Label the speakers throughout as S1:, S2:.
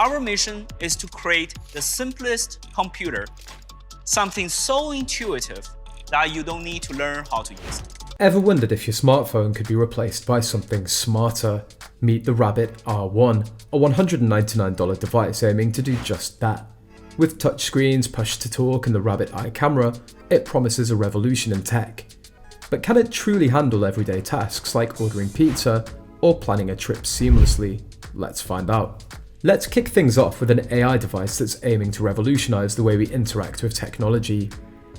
S1: our mission is to create the simplest computer, something so intuitive that you don't need to learn how to use it.
S2: Ever wondered if your smartphone could be replaced by something smarter? Meet the Rabbit R1, a $199 device aiming to do just that. With touchscreens, push-to-talk and the Rabbit Eye camera, it promises a revolution in tech. But can it truly handle everyday tasks like ordering pizza or planning a trip seamlessly? Let's find out. Let's kick things off with an AI device that's aiming to revolutionize the way we interact with technology.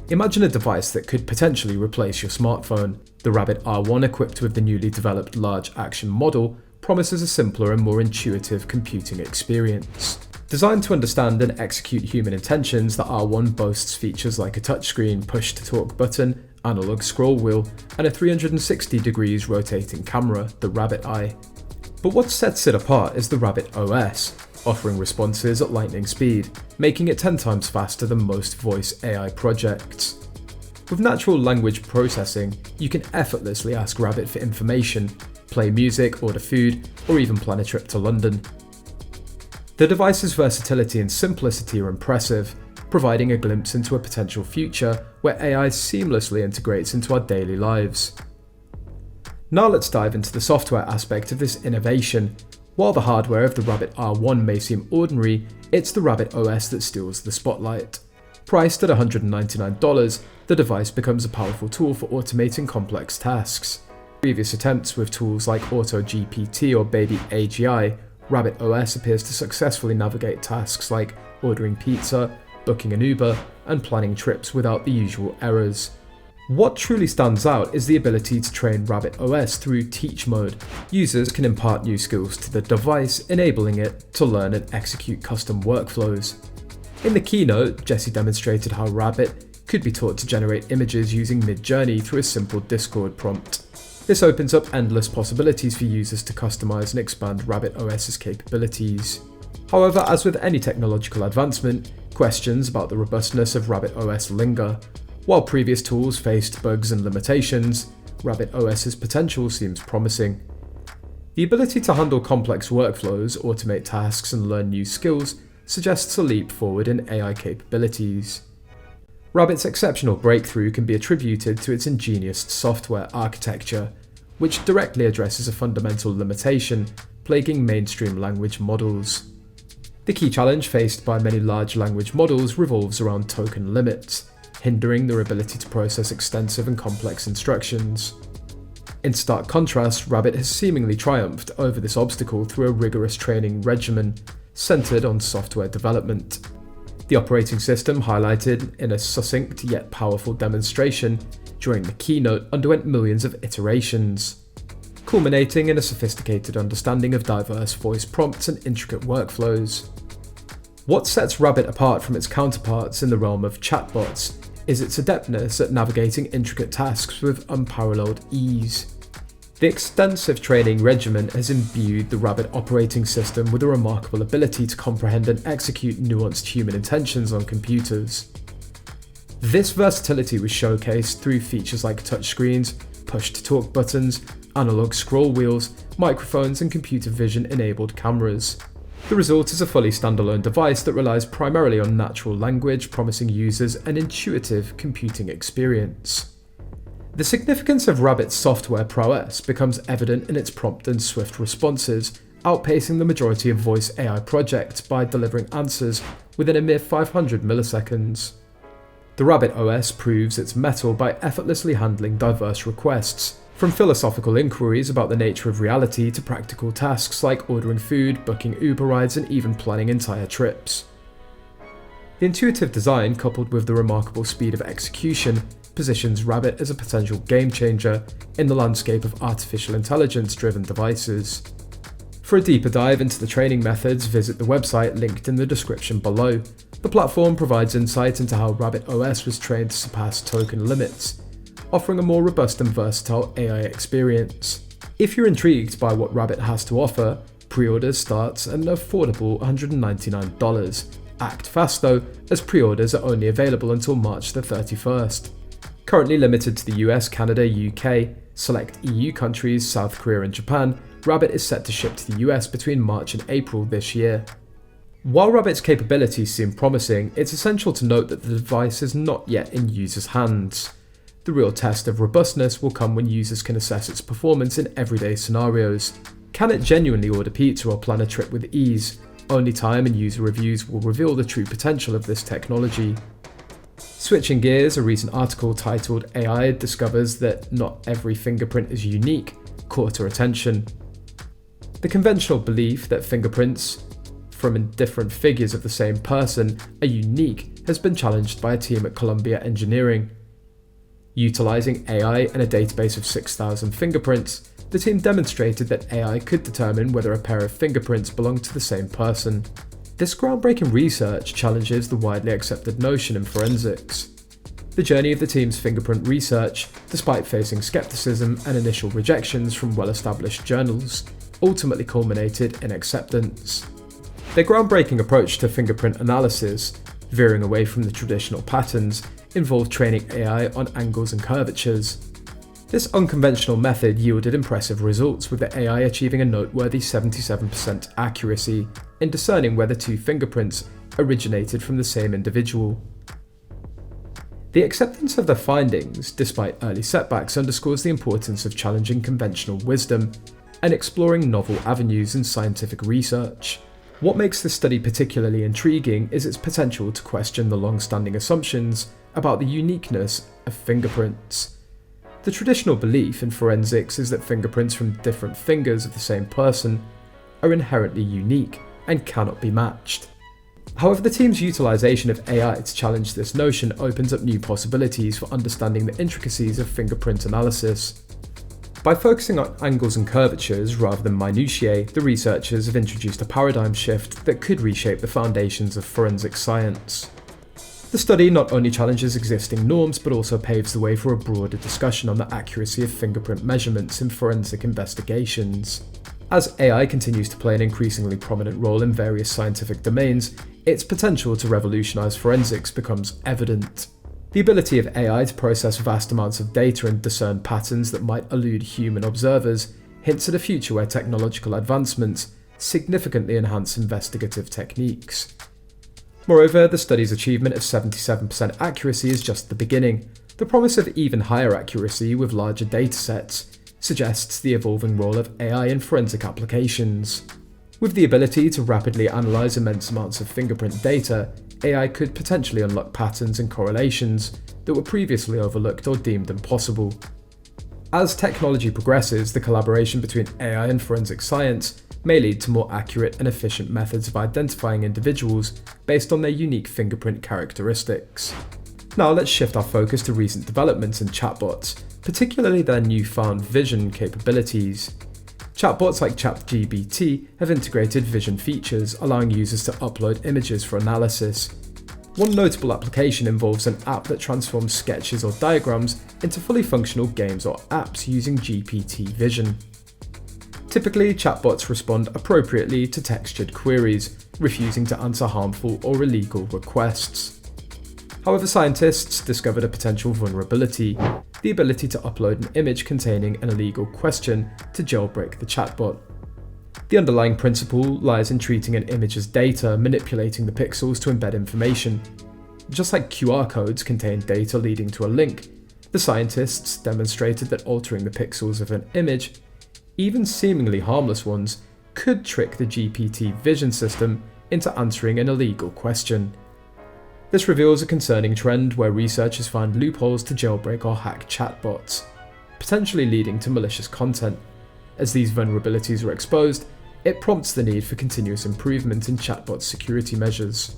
S2: Imagine a device that could potentially replace your smartphone. The Rabbit R1, equipped with the newly developed large action model, promises a simpler and more intuitive computing experience. Designed to understand and execute human intentions, the R1 boasts features like a touchscreen, push-to-talk button, analog scroll wheel, and a 360 degrees rotating camera, the Rabbit Eye. But what sets it apart is the Rabbit OS, offering responses at lightning speed, making it 10 times faster than most voice AI projects. With natural language processing, you can effortlessly ask Rabbit for information, play music, order food, or even plan a trip to London. The device's versatility and simplicity are impressive, providing a glimpse into a potential future where AI seamlessly integrates into our daily lives. Now let's dive into the software aspect of this innovation. While the hardware of the Rabbit R1 may seem ordinary, it's the Rabbit OS that steals the spotlight. Priced at $199, the device becomes a powerful tool for automating complex tasks. Previous attempts with tools like Auto GPT or Baby AGI, Rabbit OS appears to successfully navigate tasks like ordering pizza, booking an Uber, and planning trips without the usual errors. What truly stands out is the ability to train Rabbit OS through teach mode. Users can impart new skills to the device, enabling it to learn and execute custom workflows. In the keynote, Jesse demonstrated how Rabbit could be taught to generate images using Mid-Journey through a simple Discord prompt. This opens up endless possibilities for users to customize and expand Rabbit OS's capabilities. However, as with any technological advancement, questions about the robustness of Rabbit OS linger. While previous tools faced bugs and limitations, Rabbit OS's potential seems promising. The ability to handle complex workflows, automate tasks, and learn new skills suggests a leap forward in AI capabilities. Rabbit's exceptional breakthrough can be attributed to its ingenious software architecture, which directly addresses a fundamental limitation plaguing mainstream language models. The key challenge faced by many large language models revolves around token limits, hindering their ability to process extensive and complex instructions. In stark contrast, Rabbit has seemingly triumphed over this obstacle through a rigorous training regimen centered on software development. The operating system, highlighted in a succinct yet powerful demonstration during the keynote, underwent millions of iterations, culminating in a sophisticated understanding of diverse voice prompts and intricate workflows. What sets Rabbit apart from its counterparts in the realm of chatbots is its adeptness at navigating intricate tasks with unparalleled ease. The extensive training regimen has imbued the Rabbit operating system with a remarkable ability to comprehend and execute nuanced human intentions on computers. This versatility was showcased through features like touchscreens, push-to-talk buttons, analog scroll wheels, microphones, and computer vision-enabled cameras. The result is a fully standalone device that relies primarily on natural language, promising users an intuitive computing experience. The significance of Rabbit's software prowess becomes evident in its prompt and swift responses, outpacing the majority of voice AI projects by delivering answers within a mere 500 milliseconds. The Rabbit OS proves its mettle by effortlessly handling diverse requests, from philosophical inquiries about the nature of reality to practical tasks like ordering food, booking Uber rides, and even planning entire trips. The intuitive design, coupled with the remarkable speed of execution, positions Rabbit as a potential game changer in the landscape of artificial intelligence-driven devices. For a deeper dive into the training methods, visit the website linked in the description below. The platform provides insight into how Rabbit OS was trained to surpass token limits, offering a more robust and versatile AI experience. If you're intrigued by what Rabbit has to offer, pre-orders start at an affordable $199. Act fast though, as pre-orders are only available until March the 31st. Currently limited to the US, Canada, UK, select EU countries, South Korea and Japan, Rabbit is set to ship to the US between March and April this year. While Rabbit's capabilities seem promising, it's essential to note that the device is not yet in users' hands. The real test of robustness will come when users can assess its performance in everyday scenarios. Can it genuinely order pizza or plan a trip with ease? Only time and user reviews will reveal the true potential of this technology. Switching gears, a recent article titled "AI Discovers That Not Every Fingerprint is Unique" caught our attention. The conventional belief that fingerprints from different figures of the same person are unique has been challenged by a team at Columbia Engineering. Utilizing AI and a database of 6,000 fingerprints, the team demonstrated that AI could determine whether a pair of fingerprints belong to the same person. This groundbreaking research challenges the widely accepted notion in forensics. The journey of the team's fingerprint research, despite facing skepticism and initial rejections from well-established journals, ultimately culminated in acceptance. Their groundbreaking approach to fingerprint analysis, veering away from the traditional patterns, involved training AI on angles and curvatures. This unconventional method yielded impressive results, with the AI achieving a noteworthy 77% accuracy in discerning whether two fingerprints originated from the same individual. The acceptance of their findings, despite early setbacks, underscores the importance of challenging conventional wisdom and exploring novel avenues in scientific research. What makes this study particularly intriguing is its potential to question the long-standing assumptions about the uniqueness of fingerprints. The traditional belief in forensics is that fingerprints from different fingers of the same person are inherently unique and cannot be matched. However, the team's utilization of AI to challenge this notion opens up new possibilities for understanding the intricacies of fingerprint analysis. By focusing on angles and curvatures rather than minutiae, the researchers have introduced a paradigm shift that could reshape the foundations of forensic science. The study not only challenges existing norms but also paves the way for a broader discussion on the accuracy of fingerprint measurements in forensic investigations. As AI continues to play an increasingly prominent role in various scientific domains, its potential to revolutionize forensics becomes evident. The ability of AI to process vast amounts of data and discern patterns that might elude human observers hints at a future where technological advancements significantly enhance investigative techniques. Moreover, the study's achievement of 77% accuracy is just the beginning. The promise of even higher accuracy with larger datasets suggests the evolving role of AI in forensic applications. With the ability to rapidly analyze immense amounts of fingerprint data, AI could potentially unlock patterns and correlations that were previously overlooked or deemed impossible. As technology progresses, the collaboration between AI and forensic science may lead to more accurate and efficient methods of identifying individuals based on their unique fingerprint characteristics. Now let's shift our focus to recent developments in chatbots, particularly their newfound vision capabilities. Chatbots like GPT have integrated vision features, allowing users to upload images for analysis. One notable application involves an app that transforms sketches or diagrams into fully functional games or apps using GPT vision. Typically, chatbots respond appropriately to textured queries, refusing to answer harmful or illegal requests. However, scientists discovered a potential vulnerability: the ability to upload an image containing an illegal question to jailbreak the chatbot. The underlying principle lies in treating an image as data, manipulating the pixels to embed information. Just like QR codes contain data leading to a link, the scientists demonstrated that altering the pixels of an image, even seemingly harmless ones, could trick the GPT vision system into answering an illegal question. This reveals a concerning trend where researchers find loopholes to jailbreak or hack chatbots, potentially leading to malicious content. As these vulnerabilities are exposed, it prompts the need for continuous improvement in chatbot security measures.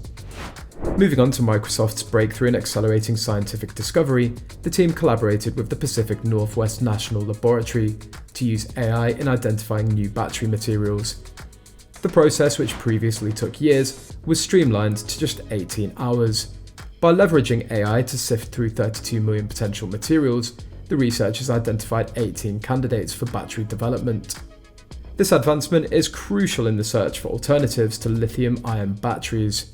S2: Moving on to Microsoft's breakthrough in accelerating scientific discovery, the team collaborated with the Pacific Northwest National Laboratory to use AI in identifying new battery materials. The process, which previously took years, was streamlined to just 18 hours. By leveraging AI to sift through 32 million potential materials, the researchers identified 18 candidates for battery development. This advancement is crucial in the search for alternatives to lithium-ion batteries,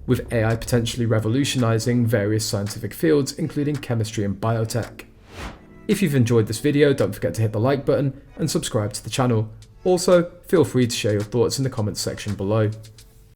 S2: with AI potentially revolutionizing various scientific fields, including chemistry and biotech. If you've enjoyed this video, don't forget to hit the like button and subscribe to the channel. Also, feel free to share your thoughts in the comments section below.